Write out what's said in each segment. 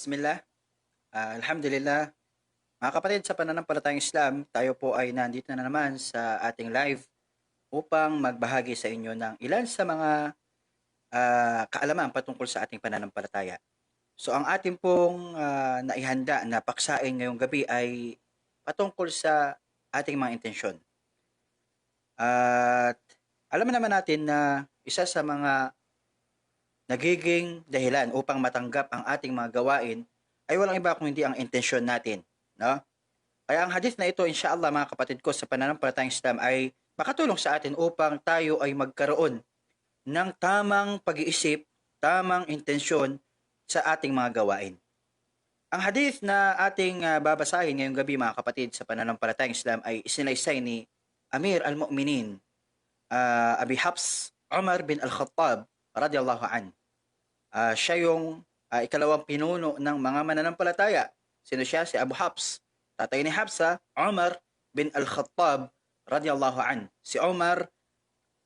Bismillah, alhamdulillah. Mga kapatid, sa pananampalatayang Islam, tayo po ay nandito na naman sa ating live upang magbahagi sa inyo ng ilan sa mga kaalaman patungkol sa ating pananampalataya. So ang ating pong naihanda na paksain ngayong gabi ay patungkol sa ating mga intensyon. At alam naman natin na isa sa mga nagiging dahilan upang matanggap ang ating mga gawain ay walang iba kung hindi ang intensyon natin, no? Kaya ang hadith na ito, inshallah mga kapatid ko, sa pananampalatayang Islam ay makatulong sa atin upang tayo ay magkaroon ng tamang pag-iisip, tamang intensyon sa ating mga gawain. Ang hadith na ating babasahin ngayong gabi mga kapatid sa pananampalatayang Islam ay isinaysay ni Amir al-Mu'minin, Abi Hafs Umar bin al-Khattab radiyallahu an. Siya yung ikalawang pinuno ng mga mananampalataya. Sino siya? Si Abu Hafs. Tatay ni Hafsa, Umar bin al-Khattab radiyallahu an. Si Umar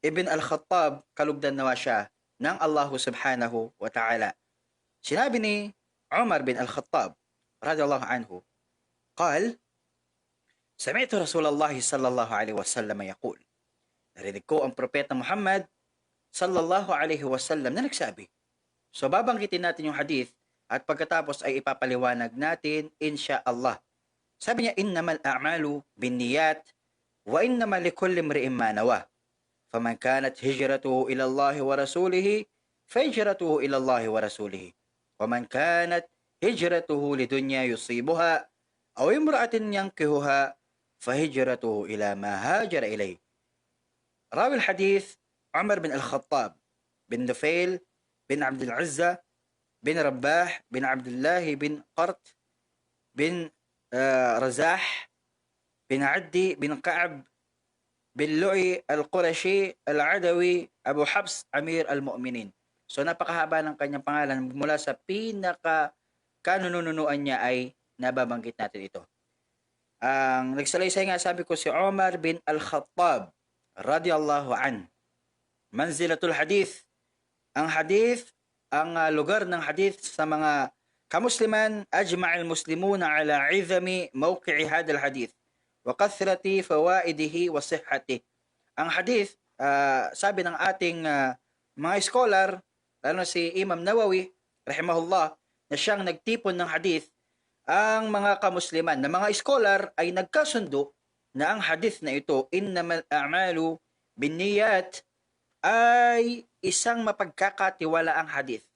ibn al-Khattab, kalugdan nawa siya ng Allah subhanahu wa ta'ala. Sinabi ni Umar bin al-Khattab radiyallahu anhu, قال: سمعت رسول الله صلى الله عليه وسلم يقول. Narinig ko ang propeta Muhammad sallallahu alaihi wasallam na nagsabi. So babanggitin natin yung hadith at pagkatapos ay ipapaliwanag natin insya Allah. Sabi niya, innamal a'malu binniyat wa innamal likulli imri'in ma nawa. Faman kanat hijratuhu ila Allah wa rasulih fahijratuhu ila Allah wa rasulih. Waman kanat hijratuhu lidunya yusibuha aw imra'atin yankihuha fahijratuhu ila ma hajara ilayh. Rawi al-hadith Umar bin al-Khattab bin Nufail bin Abdul Azza bin Rabbah bin Abdullah bin Qart bin Razah bin Addi bin Ka'ab bin Lu'i al-Qurashi al-Adawi Abu Hafs Amir al-Mu'minin. So napakahaba ng kanyang pangalan, mula sa pinaka-kanununuan niya ay nababanggit natin ito. Ang nagsalaysay nga, sabi ko, si Umar bin al-Khattab radiyallahu an. Manzilatul hadith. Ang hadith, ang lugar ng hadith sa mga kamusliman, ajma'al muslimuna ala izami mawqi'i hadal hadith wa kathrati fawaidihi wa sihhati. Ang hadith, sabi ng ating mga scholar, lalo si Imam Nawawi rahimahullah, na siyang nagtipon ng hadith, ang mga kamusliman na mga scholar ay nagkasundo na ang hadith na ito, innamal a'malu binniyat, ay isang mapagkakatiwalaang hadith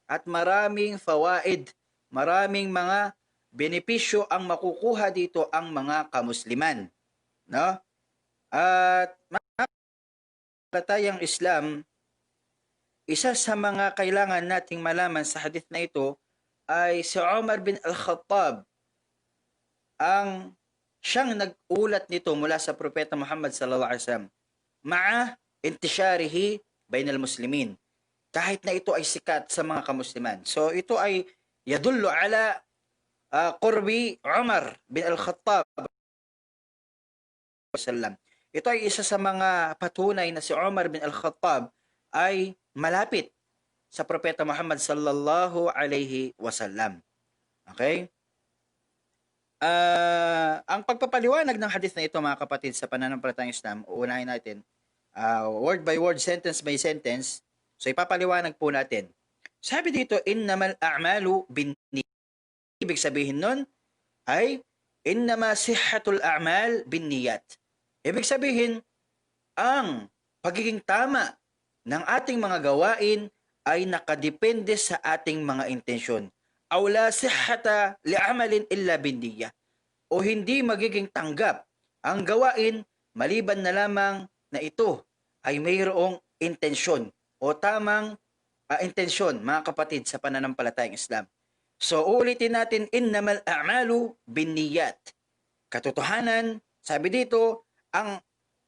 at maraming fawaid, maraming mga benepisyo ang makukuha dito ang mga kamusliman, no? At mga Islam, isa sa mga kailangan nating malaman sa hadith na ito ay si Umar bin al-Khattab, ang siyang nag-ulat nito mula sa propeta Muhammad sallallahu alaihi wasallam, ma'a intisharihi bainal muslimin, kahit na ito ay sikat sa mga kamusliman. So ito ay yadullu ala qurbi Umar bin al-Khattab sallam. Ito ay isa sa mga patunay na si Umar bin al-Khattab ay malapit sa propeta Muhammad sallallahu alaihi wasallam. Okay? Ang pagpapaliwanag ng hadith na ito mga kapatid sa pananampalatayang Islam, uunahin natin word by word, sentence by sentence. So ipapaliwanag po natin. Sabi dito, innamal a'malu binniyat. Ibig sabihin nun ay innama sihhatul a'mal binniyat. Ibig sabihin, ang pagiging tama ng ating mga gawain ay nakadepende sa ating mga intensyon. Aw la sihhata li'amalin illa binniyah. O hindi magiging tanggap ang gawain maliban na lamang na ito ay mayroong intensyon o tamang intensyon, mga kapatid, sa pananampalatayang Islam. So ulitin natin, innamal a'malu binniyat. Katotohanan, sabi dito, ang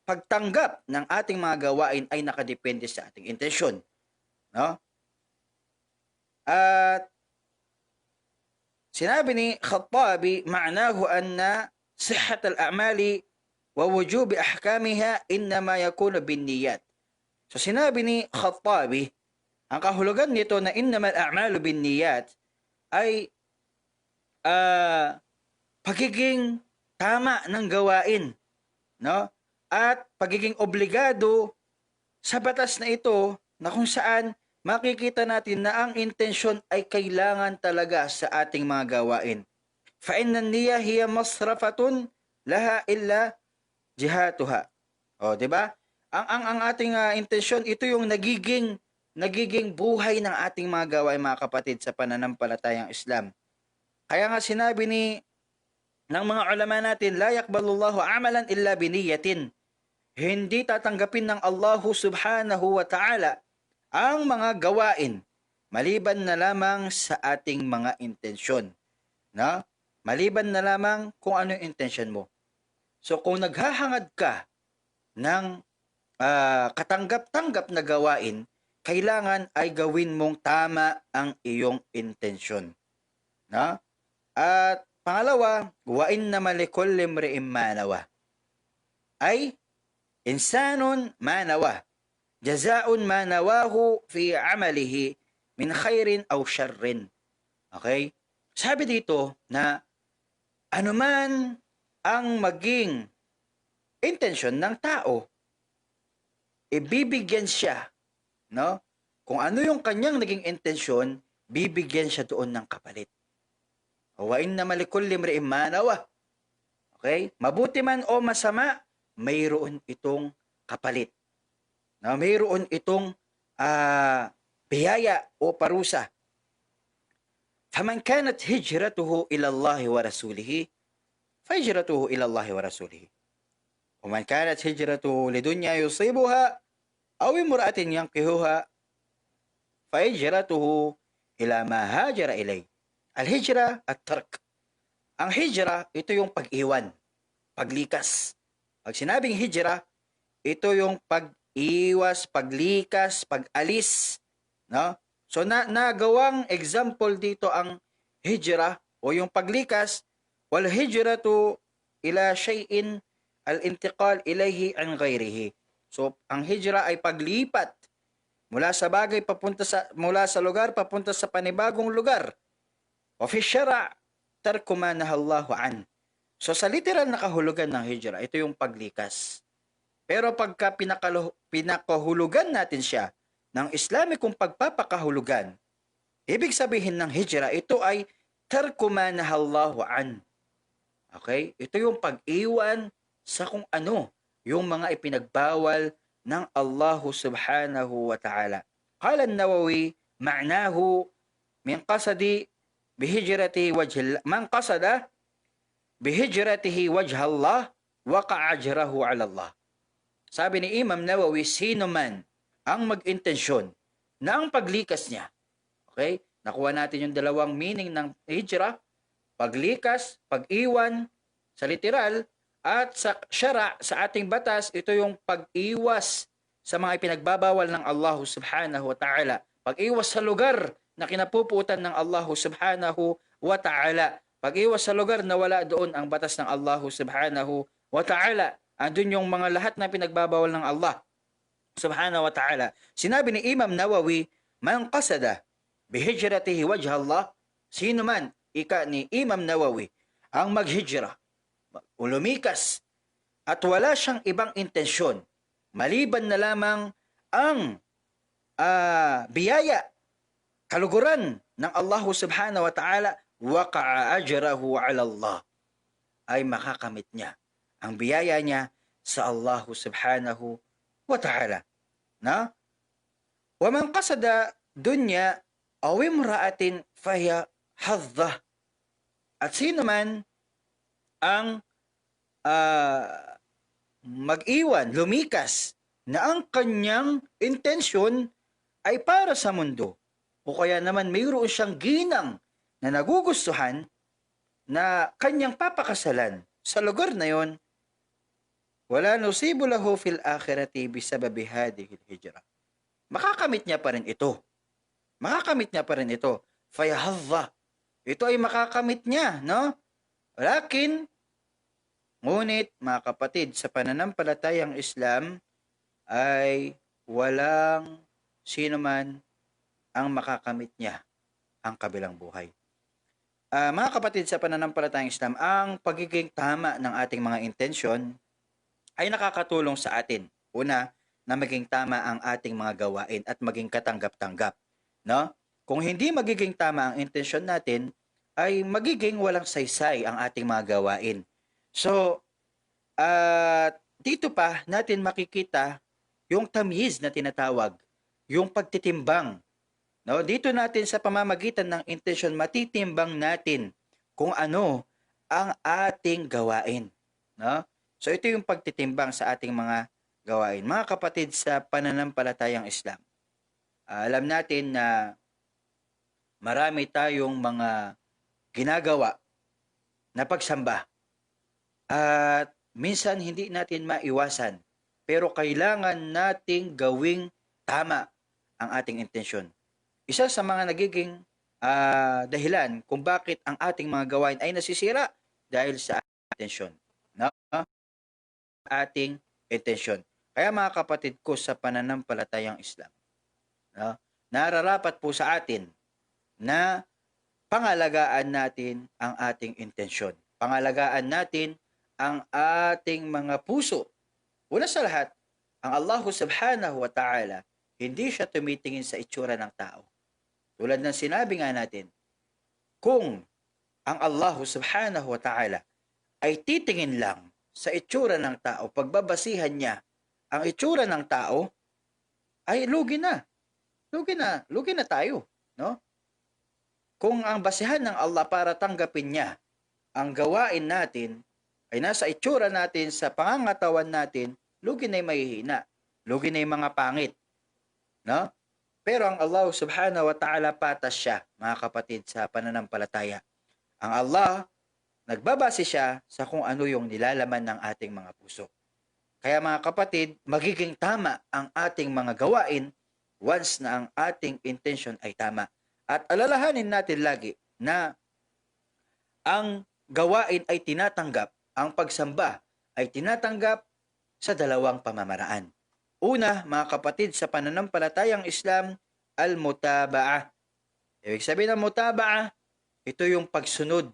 pagtanggap ng ating mga gawain ay nakadepende sa ating intensyon, no? At sinabi ni Khattabi, ma'nahu anna sihhat al-a'mali wa wujubi ahkamiha innama yakunu binniyat. So sinabi ni Khattabi, ang kahulugan nito na innamal a'malu binniyat ay ah, pagiging tama ng gawain, no? At pagiging obligado sa batas na ito na kung saan makikita natin na ang intensyon ay kailangan talaga sa ating mga gawain. فَإِنَّ النِّيَّةَ هِيَ مَصْرَفَةٌ لَهَا إِلَّا جِهَاتُهَا. O, di ba? Ang ating intensyon, ito yung nagiging buhay ng ating mga gawain, mga kapatid, sa pananampalatayang Islam. Kaya nga sinabi ng mga ulama natin, la yaqbalullahu amalan illa biniyatin. Hindi tatanggapin ng Allah subhanahu wa ta'ala ang mga gawain maliban na lamang sa ating mga intensyon. Na? Maliban na lamang kung ano yung intensyon mo. So kung naghahangad ka ng katanggap-tanggap na gawain, kailangan ay gawin mong tama ang iyong intensyon. Na? At pangalawa, wa inna malikulli imri'in ma nawa. Ay insanun ma nawa. Jazaa'un ma nawahu fi amalihi min khairin aw sharrin. Okay? Sabi dito na anuman ang maging intensyon ng tao, ibibigyan siya, no? Kung ano yung kanyang naging intensyon, bibigyan siya doon ng kapalit. Wa inna malikulli imri'in ma nawa. Okay? Mabuti man o masama, mayroon itong kapalit. Na mayroon itong biyaya o parusa. فَمَنْ كَانَتْ هِجْرَتُهُ إِلَى اللَّهِ وَرَسُولِهِ فَهِجْرَتُهُ إِلَى اللَّهِ وَرَسُولِهِ وَمَنْ كَانَتْ هِجْرَتُهُ لِدُنْيَا يُصِيبُهَا أَوْ امْرَأَةٍ يَنْكِحُهَا فَهِجْرَتُهُ إِلَى مَا هَاجَرَ إِلَيْهِ. Al-hijra at tark. Ang hijra, ito yung pag-iwan, paglikas. Pag sinabing hijra, ito yung pag-iwas, paglikas, pag-alis, no? So nagawang example dito ang hijra o yung paglikas, wal hijratu ila shay'in al-intiqal ilayhi an ghayrihi. So ang hijra ay paglipat mula sa bagay mula sa lugar papunta sa panibagong lugar. Wa fi syara' tarku ma nahallahu an. So sa literal na kahulugan ng hijra, ito yung paglikas. Pero pagka pinakahulugan natin siya ng Islamikong pagpapakahulugan, ibig sabihin ng hijra, ito ay tarku ma nahallahu an. Okay? Ito yung pag-iwan sa kung ano yung mga ipinagbawal ng Allah subhanahu wa ta'ala. Qala an-Nawawi, ma'nahu min qasadi bihijrati wajh man qasada bihijratihi wajha Allah waqa'a ajrahu 'ala Allah. Sabi ni Imam Nawawi, sino man ang mag-intensyon na ang paglikas niya. Okay? Nakuha natin yung dalawang meaning ng hijra, paglikas, pag-iwan sa literal, at sa syara, sa ating batas, ito yung pag-iwas sa mga ipinagbabawal ng Allah subhanahu wa ta'ala. Pag-iwas sa lugar na kinapuputan ng Allah subhanahu wa ta'ala. Pag-iwas sa lugar na wala doon ang batas ng Allah subhanahu wa ta'ala. Andun yung mga lahat na pinagbabawal ng Allah subhanahu wa ta'ala. Sinabi ni Imam Nawawi, man qasada bihijratihi wajha Allah, sino man, ika ni Imam Nawawi, ang maghijra, lumikas, at wala siyang ibang intensyon, maliban na lamang ang biyaya, kaluguran ng Allah subhanahu wa ta'ala, waqa'a ajrahu 'ala Allah, ay makakamit niya ang biyaya niya sa Allah subhanahu wa ta'ala. Na? Wa man qasada dunya aw imra'atin fahiya haddah. At sino man ang mag-iwan, lumikas, na ang kanyang intensyon ay para sa mundo, o kaya naman mayroon siyang ginang na nagugustuhan na kanyang papakasalan sa lugar na yon, wala nusibu lahu fil akhirati bisababi hadhihi al-hijra. Makakamit niya pa rin ito. Makakamit niya pa rin ito. Fayahadha. Ito ay makakamit niya, no? Lakin, ngunit, mga kapatid, sa pananampalatayang Islam ay walang sino man ang makakamit niya ang kabilang buhay. Mga kapatid sa pananampalatayang Islam, ang pagiging tama ng ating mga intensyon ay nakakatulong sa atin. Una, na maging tama ang ating mga gawain at maging katanggap-tanggap, no? Kung hindi magiging tama ang intensyon natin, ay magiging walang saysay ang ating mga gawain. So, dito pa natin makikita yung tamyiz na tinatawag, yung pagtitimbang. No, dito natin sa pamamagitan ng intensyon matitimbang natin kung ano ang ating gawain, no? So ito yung pagtitimbang sa ating mga gawain. Mga kapatid sa pananampalatayang Islam, alam natin na marami tayong mga ginagawa na pagsamba at minsan hindi natin maiwasan, pero kailangan nating gawing tama ang ating intensyon. Isa sa mga nagiging dahilan kung bakit ang ating mga gawain ay nasisira dahil sa atensyon. No? Ating intensyon. Kaya mga kapatid ko sa pananampalatayang Islam, no? Nararapat po sa atin na pangalagaan natin ang ating intensyon. Pangalagaan natin ang ating mga puso. Una sa lahat, ang Allah subhanahu wa ta'ala, hindi siya tumitingin sa itsura ng tao. Tulad ng sinabi nga natin, kung ang Allah subhanahu wa ta'ala ay titingin lang sa itsura ng tao, pagbabasihan niya ang itsura ng tao, ay lugi na. Lugi na tayo. No? Kung ang basihan ng Allah para tanggapin niya ang gawain natin ay nasa itsura natin, sa pangangatawan natin, lugi na yung mahihina. Lugi na yung mga pangit. No? Pero ang Allah subhanahu wa ta'ala patas siya, mga kapatid sa pananampalataya. Ang Allah, nagbabase siya sa kung ano yung nilalaman ng ating mga puso. Kaya mga kapatid, magiging tama ang ating mga gawain once na ang ating intention ay tama. At alalahanin natin lagi na ang gawain ay tinatanggap, ang pagsamba ay tinatanggap sa dalawang pamamaraan. Una, mga kapatid, sa pananampalatayang Islam, al-mutaba'ah. Ibig sabihin ng mutaba'ah, ito yung pagsunod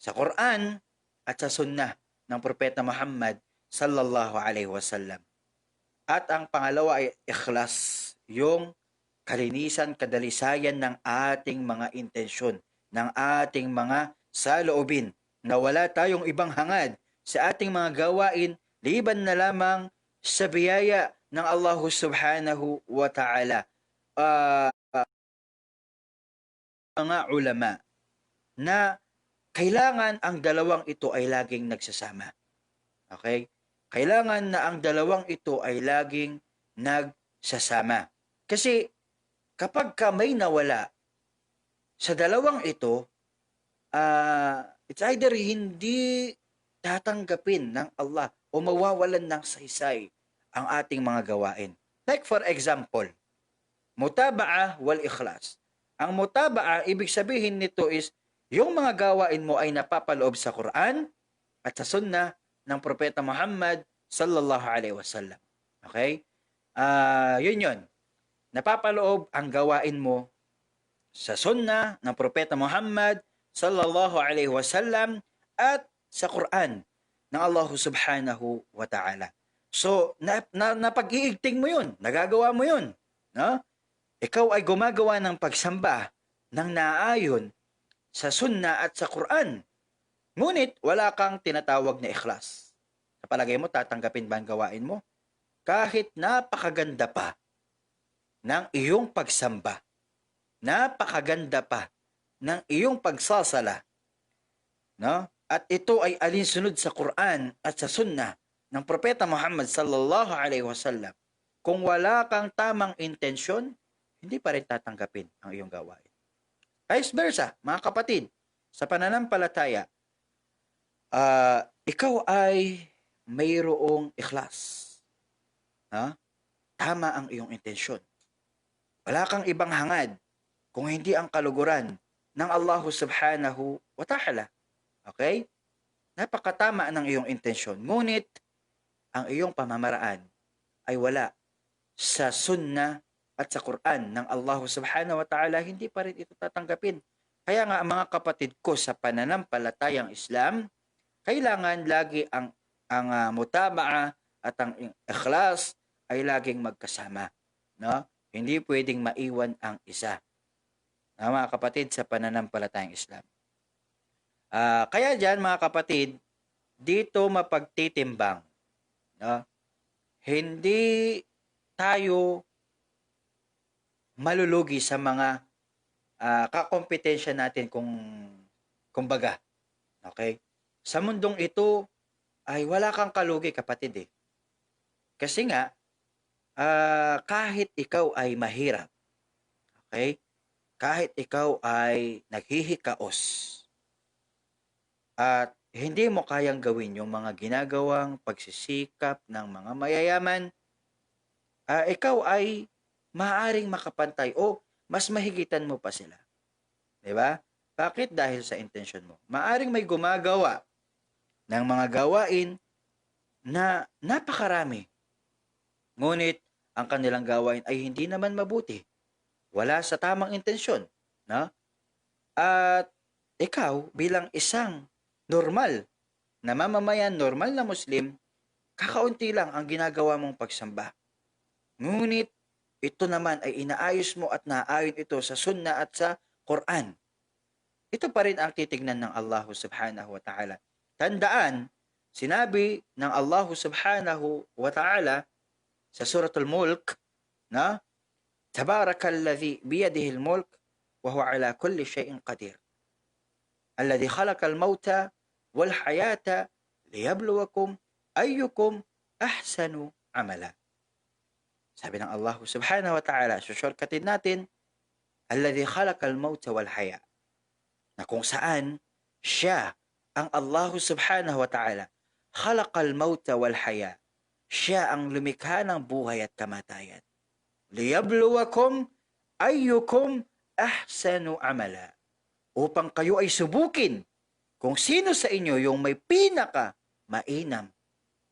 sa Quran at sa sunnah ng Propeta Muhammad sallallahu alaihi wasallam. At ang pangalawa ay ikhlas, yung kalinisan, kadalisayan ng ating mga intensyon, ng ating mga saloobin, na wala tayong ibang hangad sa ating mga gawain liban na lamang sa biyaya ng Allah subhanahu wa ta'ala. Mga ulama na kailangan ang dalawang ito ay laging nagsasama. Okay? Kailangan na ang dalawang ito ay laging nagsasama. Kasi kapag ka may nawala sa dalawang ito, it's either hindi tatanggapin ng Allah o mawawalan ng saysay ang ating mga gawain. Like for example, mutaba'ah wal ikhlas. Ang mutaba'ah, ibig sabihin nito is yung mga gawain mo ay napapaloob sa Quran at sa sunnah ng Propeta Muhammad sallallahu alaihi wasallam. Okay? Yun. Napapaloob ang gawain mo sa sunnah ng Propeta Muhammad sallallahu alaihi wasallam at sa Quran ng Allah subhanahu wa ta'ala. So, napag-iigting mo yun. Nagagawa mo yun. No? Ikaw ay gumagawa ng pagsamba ng naayon sa sunnah at sa Quran. Ngunit, wala kang tinatawag na ikhlas. Sa palagay mo, tatanggapin ba ang gawain mo? Kahit napakaganda pa ng iyong pagsamba, napakaganda pa ng iyong pagsasala, no? At ito ay alinsunod sa Quran at sa sunnah ng Propeta Muhammad sallallahu alaihi wasallam. Kung wala kang tamang intensyon, hindi pa rin tatanggapin ang iyong gawain. Vice versa, mga kapatid, sa pananampalataya, ikaw ay mayroong ikhlas. Tama ang iyong intensyon. Wala kang ibang hangad kung hindi ang kaluguran ng Allah subhanahu wa ta'ala. Okay? Napakatama ng iyong intensyon. Ngunit, ang iyong pamamaraan ay wala sa sunnah at sa Quran ng Allah subhanahu wa ta'ala, hindi pa rin ito tatanggapin. Kaya nga mga kapatid ko sa pananampalatayang Islam, kailangan lagi ang mutabaa at ang ikhlas ay laging magkasama, no? Hindi pwedeng maiwan ang isa. Mga kapatid sa pananampalatayang Islam. Kaya diyan mga kapatid, dito mapagtitimbang, no? Hindi tayo malulugi sa mga kakompetensya natin kung kumbaga. Okay? Sa mundong ito ay wala kang kalugi kapatid eh. Kasi nga kahit ikaw ay mahirap, okay? Kahit ikaw ay naghihikaos at hindi mo kayang gawin yung mga ginagawang pagsisikap ng mga mayayaman, ikaw ay maaaring makapantay o mas mahigitan mo pa sila. 'Di ba? Bakit? Dahil sa intention mo. Maaaring may gumagawa ng mga gawain na napakarami. Ngunit ang kanilang gawain ay hindi naman mabuti. Wala sa tamang intensyon, no? At ikaw bilang isang normal na mamamayan, normal na Muslim, kakaunti lang ang ginagawa mong pagsamba. Ngunit ito naman ay inaayos mo at naayon ito sa Sunnah at sa Quran. Ito pa rin ang titignan ng Allah subhanahu wa ta'ala. Tandaan, sinabi ng Allah subhanahu wa ta'ala sa Suratul Mulk na Tabarakalladhi biyadihil mulk wa huwa ala kulli shay'in qadir. Alladhi khalaqal mauta wal hayata liyabluwakum ayyukum ahsanu amala. Sabi ng Allah subhanahu wa ta'ala, shortcutin natin, alladhi khalaqal mauta wal haya. Na kung saan siya, ang Allah subhanahu wa ta'ala, khalaqal mauta wal haya. Siya ang lumikha ng buhay at kamatayan. Liyabluwakum ayyukum ahsanu amala. Upang kayo ay subukin kung sino sa inyo yung may pinaka mainam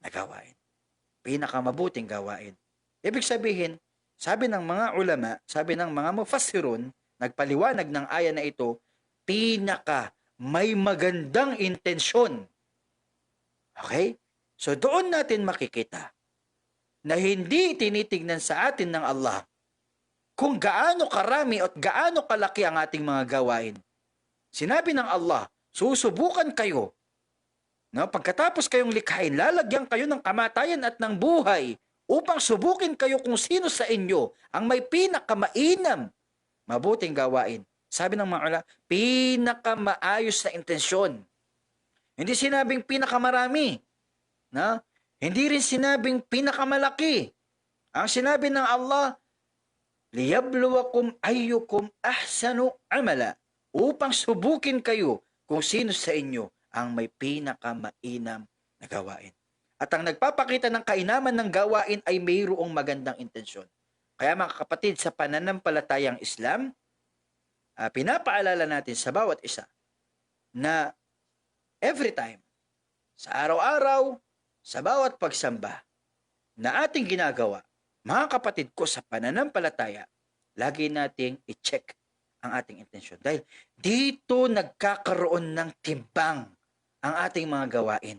na gawain. Pinaka mabuting gawain. Ibig sabihin, sabi ng mga ulama, sabi ng mga mufassirun, nagpaliwanag ng aya na ito, pinaka may magandang intensyon. Okay? So doon natin makikita na hindi tinitignan sa atin ng Allah kung gaano karami at gaano kalaki ang ating mga gawain. Sinabi ng Allah, susubukan kayo. No? Pagkatapos kayong likhain, lalagyan kayo ng kamatayan at ng buhay upang subukin kayo kung sino sa inyo ang may pinakamainam mabuting gawain. Sabi ng mga ulama, pinakamaayos na intensyon. Hindi sinabing pinakamarami. No? Hindi rin sinabing pinakamalaki. Ang sinabi ng Allah, liyabluwakum ayyukum ahsanu amala. Upang subukin kayo kung sino sa inyo ang may pinakamainam na gawain. At ang nagpapakita ng kainaman ng gawain ay mayroong magandang intensyon. Kaya mga kapatid, sa pananampalatayang Islam, pinapaalala natin sa bawat isa na every time, sa araw-araw, sa bawat pagsamba na ating ginagawa, mga kapatid ko sa pananampalataya, lagi nating i-check ang ating intensyon. Dahil dito nagkakaroon ng timbang ang ating mga gawain.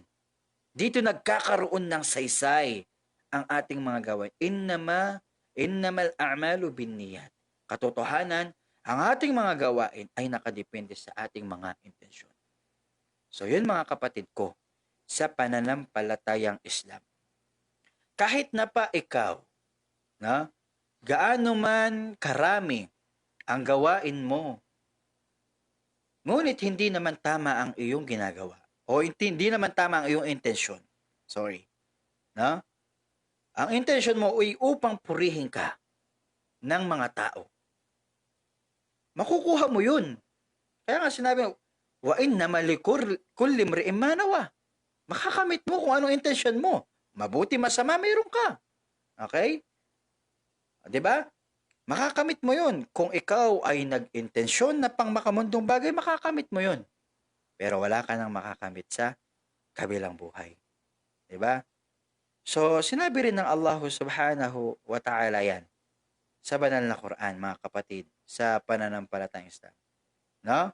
Dito nagkakaroon ng saysay ang ating mga gawain. Innamal a'malu binniyat. Katotohanan, ang ating mga gawain ay nakadepende sa ating mga intensyon. So yun mga kapatid ko, sa pananampalatayang Islam. Kahit na pa ikaw, na, gaano man karami ang gawain mo, ngunit hindi naman tama ang iyong ginagawa. O hindi naman tama ang iyong intensyon. Sorry. Na? Ang intensyon mo ay upang purihin ka ng mga tao. Makukuha mo yun. Kaya nga sinabi, wa innamal likulli imri'in ma nawa. Makakamit mo kung anong intensyon mo. Mabuti, masama, mayroon ka. Okay? Diba? Makakamit mo yun. Kung ikaw ay nag-intensyon na pang makamundong bagay, makakamit mo yun. Pero wala ka nang makakamit sa kabilang buhay. Diba? So, sinabi rin ng Allah subhanahu wa ta'ala yan sa banal na Quran, mga kapatid, sa pananampalatayang Islam. No?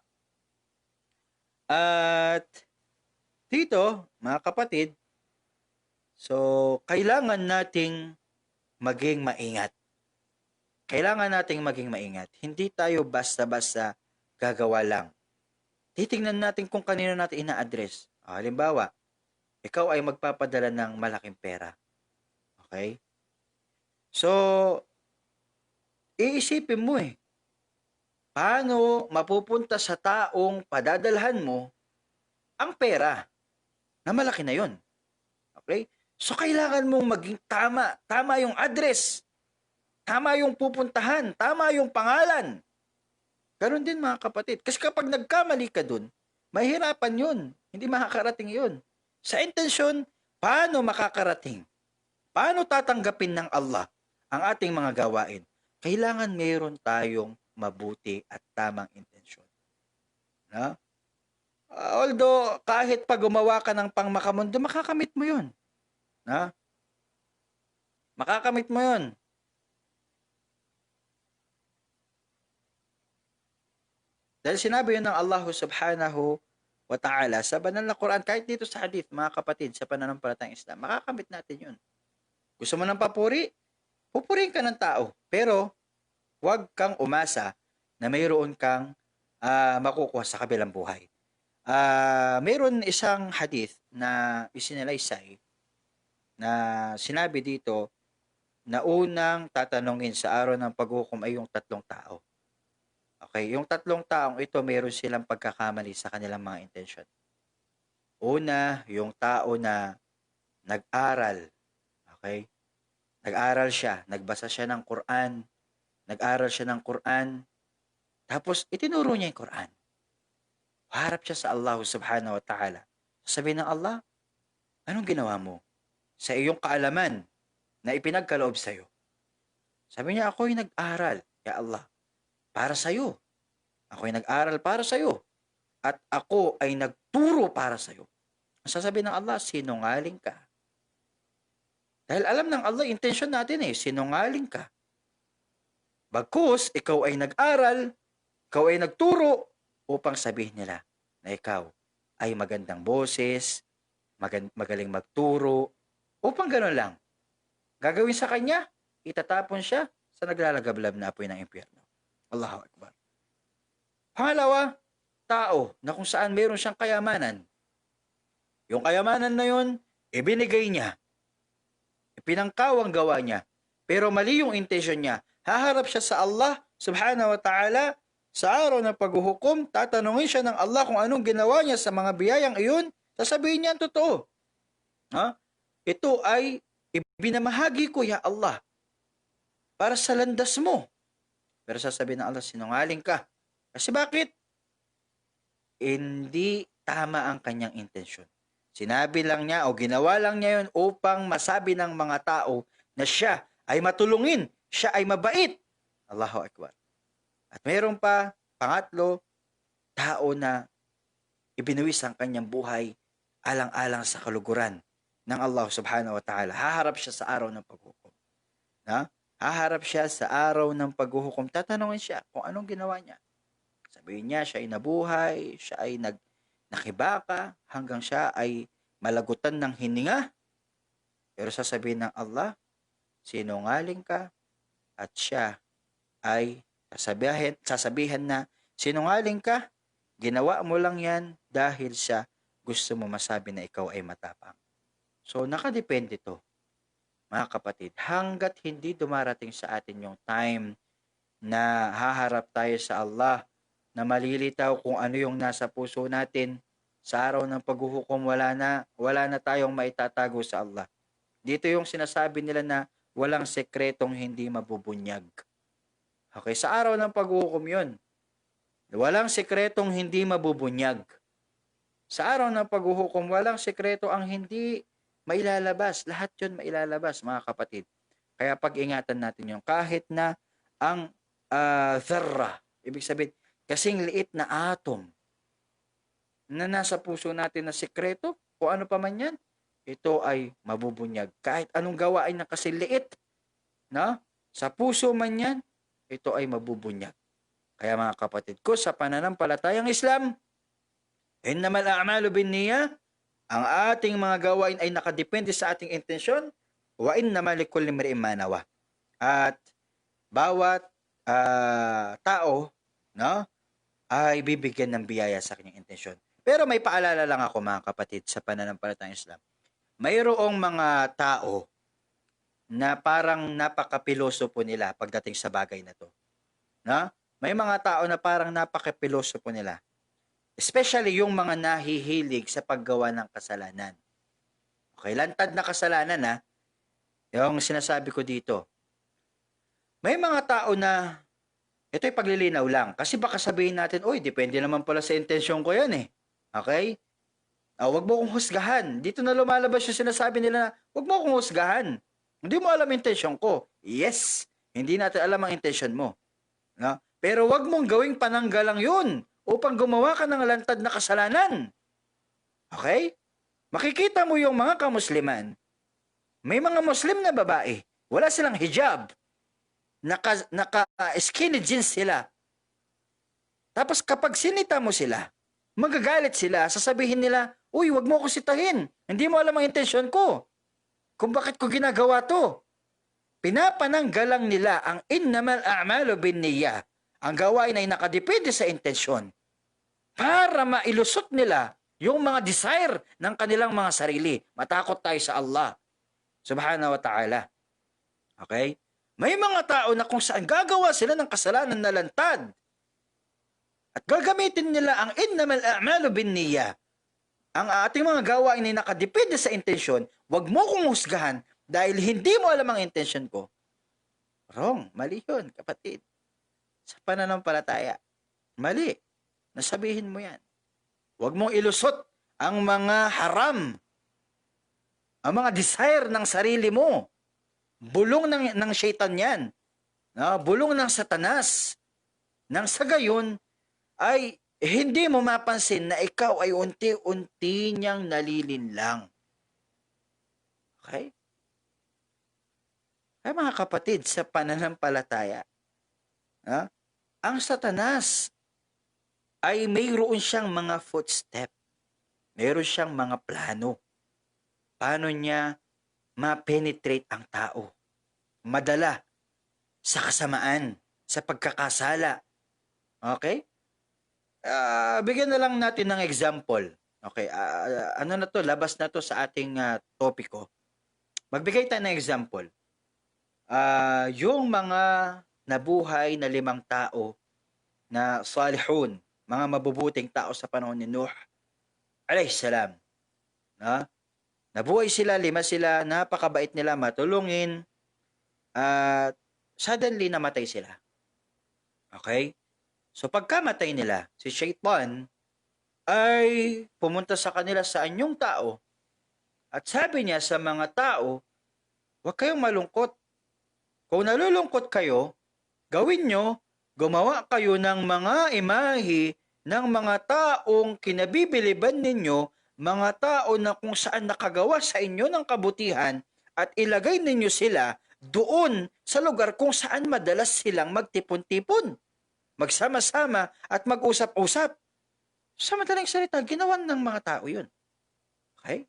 At dito, mga kapatid, so kailangan nating maging maingat. Kailangan nating maging maingat. Hindi tayo basta-basta gagawa lang. Titingnan natin kung kanino natin ina-address. Halimbawa, ikaw ay magpapadala ng malaking pera. Okay? So, iisipin mo paano mapupunta sa taong padadalhan mo ang pera na malaki na yon. Okay? So, kailangan mong maging tama. Tama yung address. Tama yung pupuntahan. Tama yung pangalan. Ganon din mga kapatid. Kasi kapag nagkamali ka dun, mahirapan yun. Hindi makakarating yun. Sa intensyon, paano makakarating? Paano tatanggapin ng Allah ang ating mga gawain? Kailangan mayroon tayong mabuti at tamang intensyon. No? Although, kahit pag gumawa ka ng pangmakamundo, makakamit mo yun. No? Makakamit mo yun. Dahil sinabi yun ng Allah subhanahu wa ta'ala sa banal na Quran, kahit dito sa hadith, mga kapatid, sa pananampalatayang Islam, makakamit natin yun. Gusto mo ng papuri? Pupurihin ka ng tao. Pero, huwag kang umasa na mayroon kang makukuha sa kabilang buhay. Mayroon isang hadith na isinalaysay na sinabi dito na unang tatanungin sa araw ng paghukom ay yung tatlong tao. Okay, yung tatlong taong ito, mayroon silang pagkakamali sa kanilang mga intensyon. Una, yung tao na nag-aral. Okay? Nag-aral siya, nagbasa siya ng Quran, nag-aral siya ng Quran, tapos itinuro niya yung Quran. Harap siya sa Allah subhanahu wa ta'ala. Sabi ng Allah, anong ginawa mo sa iyong kaalaman na ipinagkaloob sa'yo? Sabi niya, ako'y nag-aral, ya Allah, para sa'yo. Ako'y nag-aral para sa'yo. At ako ay nagturo para sa'yo. Ang sasabihin ng Allah, sinungaling ka. Dahil alam ng Allah, intensyon natin sinungaling ka. Bagkus, ikaw ay nag-aral, ikaw ay nagturo, upang sabihin nila na ikaw ay magandang boses, magaling magturo, upang gano'n lang. Gagawin sa kanya, itatapon siya sa naglalagablab na apoy ng impyerno. Allahu Akbar. Pangalawa, tao na kung saan meron siyang kayamanan. Yung kayamanan na yun, ibinigay niya. Ipinangkaw ang gawa niya. Pero mali yung intensyon niya. Haharap siya sa Allah subhanahu wa ta'ala sa araw ng paghuhukom. Tatanungin siya ng Allah kung anong ginawa niya sa mga biyayang iyon. Sasabihin niya ang totoo. Ito ay ibinamahagi ko, ya Allah, para sa landas mo. Pero sasabihin ng Allah, sinungaling ka. Kasi bakit? Hindi tama ang kanyang intensyon. Sinabi lang niya o ginawa lang niya yun upang masabi ng mga tao na siya ay matulungin, siya ay mabait. Allahu Akbar. At mayroon pa, pangatlo, tao na ibinuwis ang kanyang buhay alang-alang sa kaluguran ng Allah subhanahu wa ta'ala. Haharap siya sa araw ng paghukom. Haharap siya sa araw ng paghuhukom. Tatanungin siya kung anong ginawa niya. Sabihin niya, siya ay nabuhay, siya ay nakibaka, hanggang siya ay malagutan ng hininga. Pero sasabihin ng Allah, sinungaling ka, at siya ay sasabihan na, sinungaling ka, ginawa mo lang yan dahil siya gusto mo masabi na ikaw ay matapang. So, nakadepende to, mga kapatid, hanggat hindi dumarating sa atin yung time na haharap tayo sa Allah, na malilitaw kung ano yung nasa puso natin, sa araw ng paghuhukom, wala na tayong maitatago sa Allah. Dito yung sinasabi nila na walang sekretong hindi mabubunyag. Okay, sa araw ng paghuhukom yun. Walang sekretong hindi mabubunyag. Sa araw ng paghuhukom, walang sekreto ang hindi mailalabas. Lahat yun mailalabas, mga kapatid. Kaya pag-ingatan natin yung kahit na ang dharra, ibig sabihin, kasing liit na atom na nasa puso natin na sekreto, o ano pa man yan, ito ay mabubunyag. Kahit anong gawain na kasing liit, sa puso man yan, ito ay mabubunyag. Kaya mga kapatid ko, sa pananampalatayang Islam, Innamal a'malu binniyah. Ang ating mga gawain ay nakadepende sa ating intensyon. Wa innamal likulli imri'in ma nawa. At bawat tao, no, ay bibigyan ng biyaya sa kanyang intensyon. Pero may paalala lang ako mga kapatid sa pananampalatayang Islam. Mayroong mga tao na parang napakapilosopo nila pagdating sa bagay na to. No? May mga tao na parang napakapilosopo nila. Especially yung mga nahihilig sa paggawa ng kasalanan. Okay, lantad na kasalanan ha. Yung sinasabi ko dito. May mga tao na ito'y paglilinaw lang. Kasi baka sabihin natin, oy, depende naman pala sa intensyon ko yan eh. Okay? Wag mo kong husgahan. Dito na lumalabas yung sinasabi nila na, wag mo kong husgahan. Hindi mo alam intensyon ko. Yes, hindi natin alam ang intensyon mo. No? Pero wag mong gawing pananggalang yun upang gumawa ka ng lantad na kasalanan. Okay? Makikita mo yung mga kamusliman. May mga Muslim na babae. Wala silang hijab. Naka-skinny jeans sila. Tapos kapag sinita mo sila, magagalit sila, sasabihin nila, uy, wag mo ko sitahin. Hindi mo alam ang intensyon ko. Kung bakit ko ginagawa to. Pinapananggalang nila ang innamal a'malu binniyah. Ang gawain ay nakadepende sa intensyon. Para mailusot nila yung mga desire ng kanilang mga sarili. Matakot tayo sa Allah subhanahu wa ta'ala. Okay? May mga tao na kung saan gagawa sila ng kasalanan na lantad. At gagamitin nila ang innamal a'malu binniyah. Ang ating mga gawain ay nakadepende sa intensyon. Huwag mo kong husgahan dahil hindi mo alam ang intensyon ko. Wrong. Mali yun, kapatid. Sa pananampalataya. Mali. Nasabihin mo yan. Huwag mong ilusot ang mga haram. Ang mga desire ng sarili mo. Bulong ng syaitan yan. No? Bulong ng satanas. Nang sa gayon, ay hindi mo mapansin na ikaw ay unti-unti niyang nalilinlang. Okay? Ay mga kapatid, sa pananampalataya, ang satanas ay mayroon siyang mga footstep. Mayroon siyang mga plano. Paano niya ma-penetrate ang tao? Madala sa kasamaan, sa pagkakasala. Okay? Bigyan na lang natin ng example. Okay, ano na to, labas na to sa ating topiko. Magbigay tayo ng example. Yung mga nabuhay na 5 tao na salihun, mga mabubuting tao sa panahon ni Nuh alayhisalam. Nabuhay sila, 5 sila, napakabait nila, matulungin, at suddenly namatay sila. Okay? So pagkamatay nila, si Shaitan ay pumunta sa kanila sa anyong tao at sabi niya sa mga tao, huwag kayong malungkot. Kung nalulungkot kayo, gawin nyo, gumawa kayo ng mga imahe ng mga taong kinabibiliban ninyo, mga tao na kung saan nakagawa sa inyo ng kabutihan at ilagay ninyo sila doon sa lugar kung saan madalas silang magtipon-tipon, magsama-sama at mag-usap-usap. Sa madaling salita, ginawan ng mga tao yun. Okay?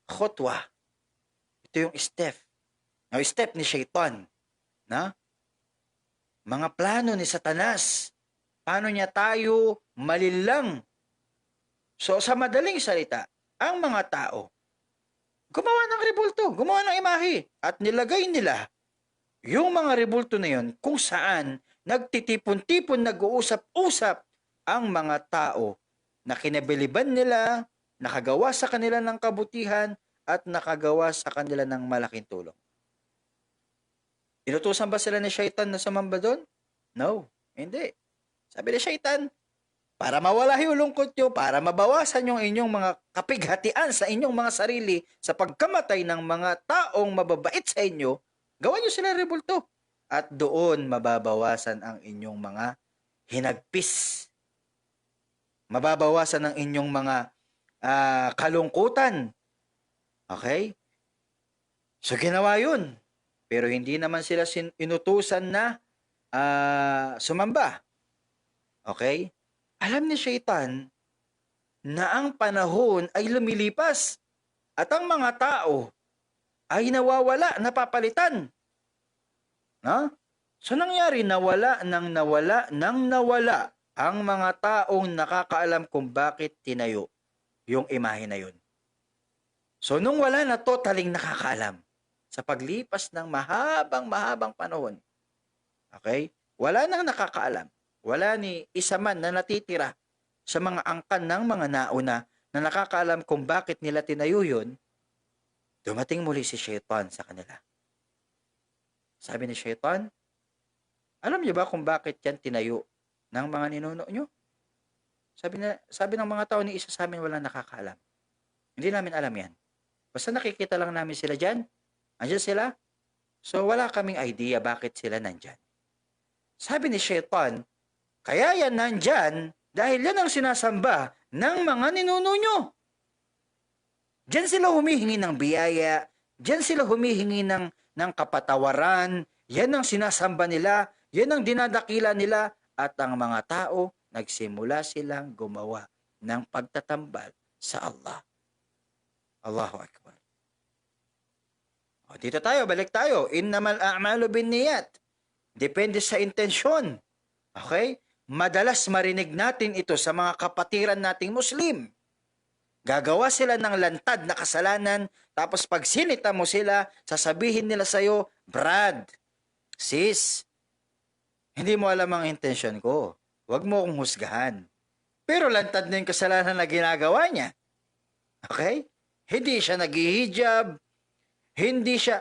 Khotwa. Ito yung step. Now, step ni Shaitan. Mga plano ni Satanas. Paano niya tayo malilang? So, sa madaling salita, ang mga tao, gumawa ng rebulto, gumawa ng imahe, at nilagay nila yung mga rebulto na yun kung saan nagtitipon-tipon, nag-uusap-usap ang mga tao na kinabiliban nila, nakagawa sa kanila ng kabutihan, at nakagawa sa kanila ng malaking tulong. Inutusan ba sila ni Shaitan na sumamba doon? No, hindi. Sabi ni Shaitan, para mawala yung lungkot nyo, para mabawasan yung inyong mga kapighatian sa inyong mga sarili sa pagkamatay ng mga taong mababait sa inyo, gawan nyo sila rebulto. At doon mababawasan ang inyong mga hinagpis. Mababawasan ang inyong mga kalungkutan. Okay? So ginawa yun. Pero hindi naman sila inutusan na sumamba. Okay? Alam ni Shaitan na ang panahon ay lumilipas at ang mga tao ay nawawala, napapalitan. No? So nangyari, nawala ang mga taong nakakaalam kung bakit tinayo yung imahe na yun. So nung wala na totaling nakakaalam, sa paglipas ng mahabang panahon, okay, wala nang nakakaalam, wala ni isa man na natitira sa mga angkan ng mga nauna na nakakaalam kung bakit nila tinayo yun, dumating muli si Shaitan sa kanila. Sabi ni Shaitan, alam niyo ba kung bakit yan tinayo ng mga ninuno nyo? Sabi ng mga tao, ni isa sa amin wala nakakaalam. Hindi namin alam yan. Basta nakikita lang namin sila dyan. Andiyan sila. So wala kaming idea bakit sila nandyan. Sabi ni Shaitan, kaya yan nandyan dahil yan ang sinasamba ng mga ninuno nyo. Diyan sila humihingi ng biyaya. Diyan sila humihingi ng kapatawaran. Yan ang sinasamba nila. Yan ang dinadakila nila. At ang mga tao, nagsimula silang gumawa ng pagtatambal sa Allah. Allahu Akbar. O, dito tayo, balik tayo. Innamal a'malu binniyat. Depende sa intensyon. Okay? Madalas marinig natin ito sa mga kapatiran nating Muslim. Gagawa sila ng lantad na kasalanan, tapos pag sinita mo sila, sasabihin nila sa'yo, Brad, sis, hindi mo alam ang intensyon ko. Huwag mo akong husgahan. Pero lantad na yung kasalanan na ginagawa niya. Okay? Hindi siya naghihijab. Hindi siya...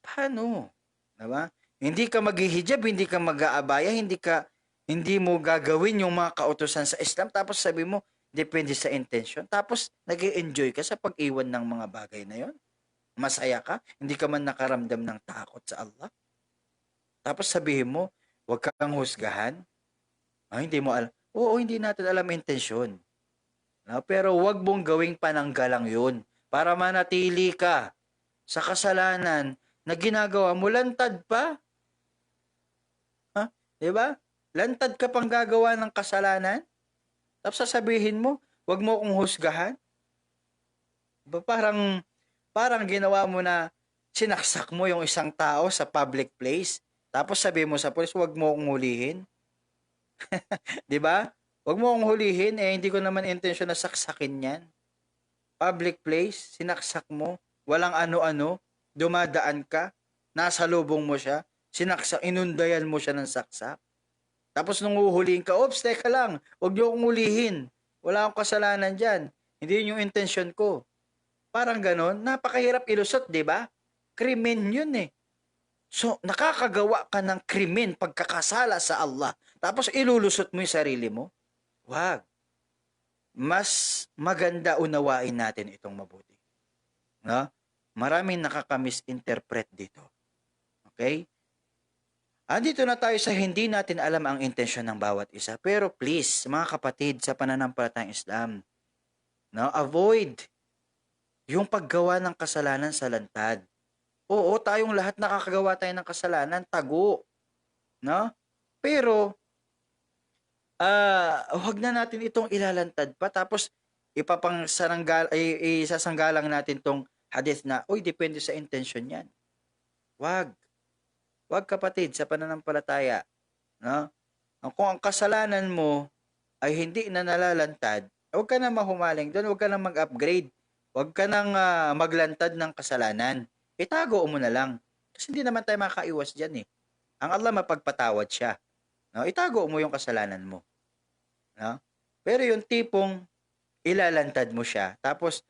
Paano? Diba? Hindi ka maghihijab, hindi ka mag-aabaya, hindi mo gagawin yung mga kautusan sa Islam, tapos sabi mo, depende sa intention. Tapos, nag-i-enjoy ka sa pag-iwan ng mga bagay na yon. Masaya ka, hindi ka man nakaramdam ng takot sa Allah. Tapos sabihin mo, huwag kang husgahan. Hindi mo alam. Oo, hindi natin alam intensyon. No? Pero huwag mong gawing pananggalang yun para manatili ka sa kasalanan na ginagawa mo. Lantad pa. Ha? Diba? Lantad ka pang gagawa ng kasalanan. Tapos sasabihin mo, huwag mo akong husgahan. Diba? Parang ginawa mo na sinaksak mo yung isang tao sa public place. Tapos sabihin mo sa pulis, huwag mo akong hulihin. Diba? Huwag mo akong hulihin, hindi ko naman intensyon na saksakin yan. Public place, sinaksak mo, walang ano-ano, dumadaan ka, nasa lubong mo siya, sinaksak, inundayan mo siya ng saksak. Tapos nung uhulihin ka, oops, teka lang, huwag niyo akong hulihin. Wala akong kasalanan dyan. Hindi yun yung intensyon ko. Parang ganon, napakahirap ilusot, di ba? Krimen yun eh. So, nakakagawa ka ng krimen pagkakasala sa Allah. Tapos ilulusot mo yung sarili mo. Wag. Mas maganda unawain natin itong mabuti. No? Maraming nakaka-misinterpret dito. Okay? Andito na tayo sa hindi natin alam ang intensyon ng bawat isa. Pero please, mga kapatid sa pananampalatayang Islam, no? Avoid yung paggawa ng kasalanan sa lantad. Oo, tayong lahat nakakagawa tayo ng kasalanan, tago. No? Pero, huwag na natin itong ilalantad pa. Tapos, isasanggalang natin tong hadith na, uy, depende sa intention yan. Wag. Wag kapatid, sa pananampalataya. No? Kung ang kasalanan mo ay hindi na nalalantad, huwag ka na mahumaling doon, huwag ka na mag-upgrade. Huwag ka nang maglantad ng kasalanan. Itago mo na lang. Kasi hindi naman tayo makaiwas dyan eh. Ang Allah mapagpatawad siya. No? Itago mo yung kasalanan mo. No? Pero yung tipong ilalantad mo siya, tapos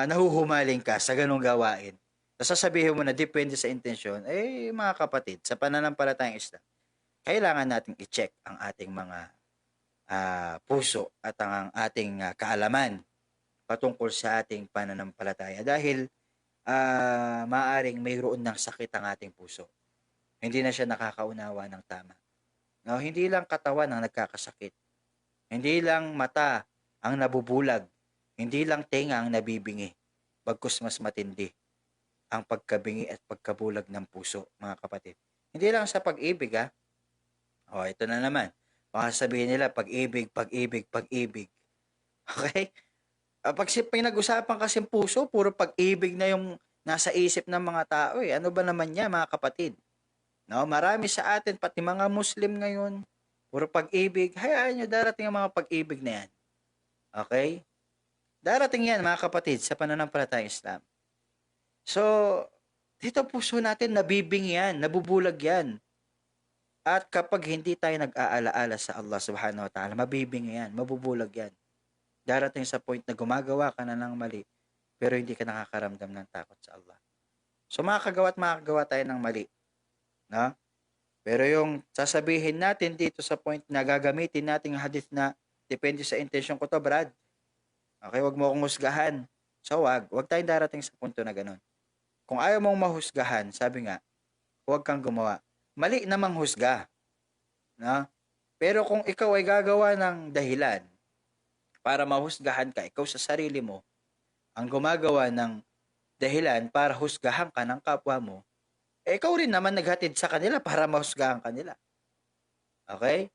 nahuhumaling ka sa ganung gawain, sasabihin mo na depende sa intensyon, mga kapatid, sa pananampalatayang Islam, kailangan nating i-check ang ating mga puso at ang ating kaalaman patungkol sa ating pananampalataya. Dahil maaring mayroon ng sakit ang ating puso. Hindi na siya nakakaunawa ng tama. No, hindi lang katawan ang nagkakasakit. Hindi lang mata ang nabubulag. Hindi lang tenga ang nabibingi. Bagkus mas matindi ang pagkabingi at pagkabulag ng puso, mga kapatid. Hindi lang sa pag-ibig, ito na naman. Baka sabihin nila, pag-ibig, pag-ibig, pag-ibig. Okay? Pag pinag-usapan kasing puso, puro pag-ibig na yung nasa isip ng mga tao eh. Ano ba naman yan, mga kapatid? No, marami sa atin, pati mga Muslim ngayon, puro pag-ibig. Hayaan nyo, darating ang mga pag-ibig na yan. Okay? Darating yan, mga kapatid, sa pananampalatayang Islam. So, dito puso natin, nabibing yan, nabubulag yan. At kapag hindi tayo nag-aalaala sa Allah subhanahu wa ta'ala, mabibing yan, mabubulag yan. Darating sa point na gumagawa ka na ng mali, pero hindi ka nakakaramdam ng takot sa Allah. So, makakagawa tayo ng mali. No? Pero yung sasabihin natin dito sa point na gagamitin natin ang hadith na depende sa intention ko to, Brad. Okay, wag mo akong husgahan. So, wag tayong darating sa punto na ganun. Kung ayaw mong mahusgahan, sabi nga, huwag kang gumawa. Mali namang husga. No? Pero kung ikaw ay gagawa ng dahilan para mahusgahan ka, ikaw sa sarili mo, ang gumagawa ng dahilan para husgahan ka ng kapwa mo, ikaw rin naman naghatid sa kanila para mahusgahan kanila. Okay?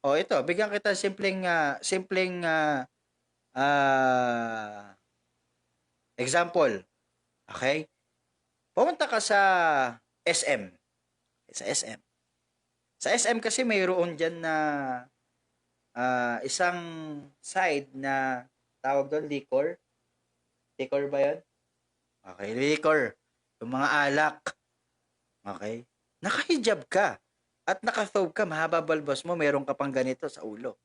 O ito, bigyan kita simpleng example. Okay? Pumunta ka sa SM. Sa SM. Sa SM kasi mayroon dyan na isang side na tawag doon, liquor. Liquor ba yun? Okay, liquor. Yung mga alak. Okay? Nakahijab ka. At nakathob ka, mahaba balbas mo, meron ka pang ganito sa ulo.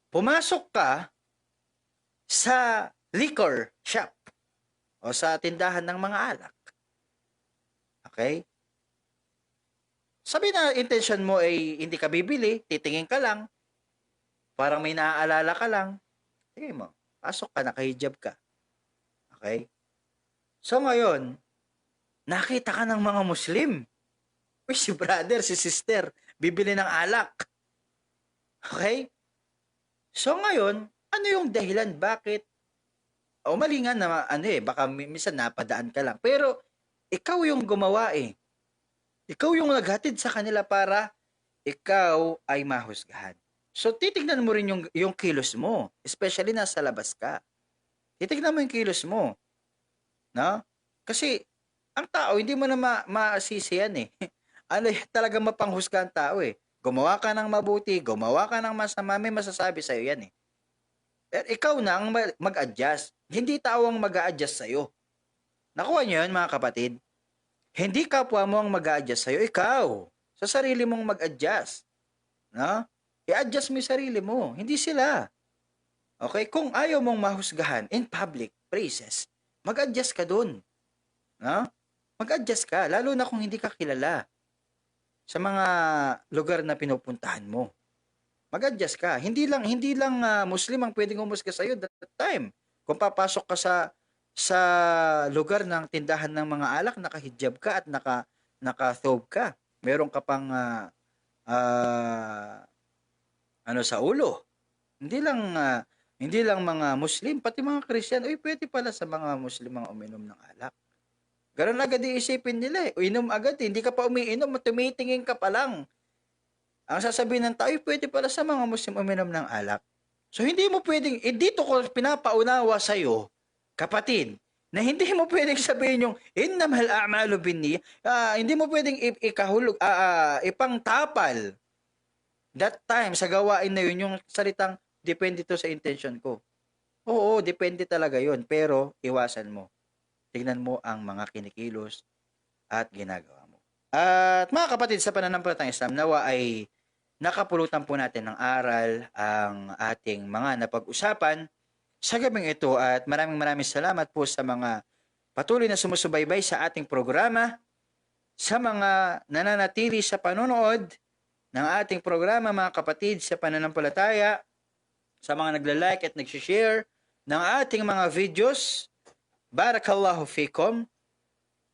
Pumasok ka sa liquor shop o sa tindahan ng mga alak. Okay? Sabi na intention mo ay hindi ka bibili, titingin ka lang, parang may naaalala ka lang, sige mo, pasok ka, nakahijab ka. Okay? So ngayon, nakita ka ng mga Muslim. Uy, si brother, si sister, bibili ng alak. Okay? So ngayon, ano yung dahilan bakit? O mali nga na baka minsan napadaan ka lang. Pero ikaw yung gumawa eh. Ikaw yung naghatid sa kanila para ikaw ay mahusgahan. So titignan mo rin yung kilos mo, especially nasa labas ka. Titignan mo yung kilos mo, no? Kasi ang tao hindi mo na masisi yan eh. Ano talaga mapanghusga ang tao eh. Gumawa ka ng mabuti, gumawa ka ng masama, may masasabi sa'yo yan eh. Ikaw na ang mag-adjust. Hindi tao ang mag-a-adjust sa'yo. Nakuha niyo yun, mga kapatid? Hindi kapwa mo ang mag-a-adjust sa'yo, ikaw. Sa sarili mong mag-adjust. No? I-adjust mo yung sarili mo. Hindi sila. Okay? Kung ayaw mong mahusgahan in public places, mag-adjust ka dun. No? Mag-adjust ka, lalo na kung hindi ka kilala sa mga lugar na pinupuntahan mo. Mag-adjust ka. Hindi lang Muslim ang pwedeng humusga sa iyo that time. Kung papasok ka sa lugar ng tindahan ng mga alak, nakahijab ka at naka-thobe ka. Meron ka pang sa ulo. Hindi lang mga Muslim, pati mga Christian, pwede pala sa mga Muslim ang uminom ng alak. Ganun agad iisipin nila eh. Inom agad, hindi ka pa umiinom, tumitingin ka pa lang. Ang sasabihin ng tao, pwede pala sa mga Muslim uminom ng alak. So hindi mo pwedeng, dito ko pinapaunawa sa'yo, kapatid, na hindi mo pwedeng sabihin yung, innamal a'malu binniyah, hindi mo pwedeng ikahulog, ipangtapal that time sa gawain na yun, yung salitang, depende to sa intention ko. Oo, depende talaga yun, pero iwasan mo. Tignan mo ang mga kinikilos at ginagawa mo. At mga kapatid, sa pananampalatayang Islam, nawa ay nakapulutan po natin ng aral ang ating mga napag-usapan sa gabing ito at maraming salamat po sa mga patuloy na sumusubaybay sa ating programa, sa mga nananatili sa panonood ng ating programa, mga kapatid, sa pananampalataya, sa mga nagla-like at nag-share ng ating mga videos. Barakallahu fikum.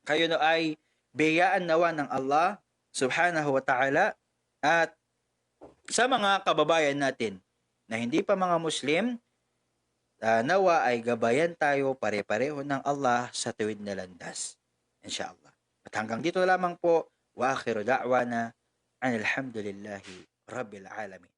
Kayo na ay biyayaan nawa ng Allah subhanahu wa ta'ala. At sa mga kababayan natin na hindi pa mga Muslim, nawa ay gabayan tayo pare-pareho ng Allah sa tuwid na landas. Inshallah. At hanggang dito lamang po, wa akhiru da'wana anil hamdulillahi rabbil alamin.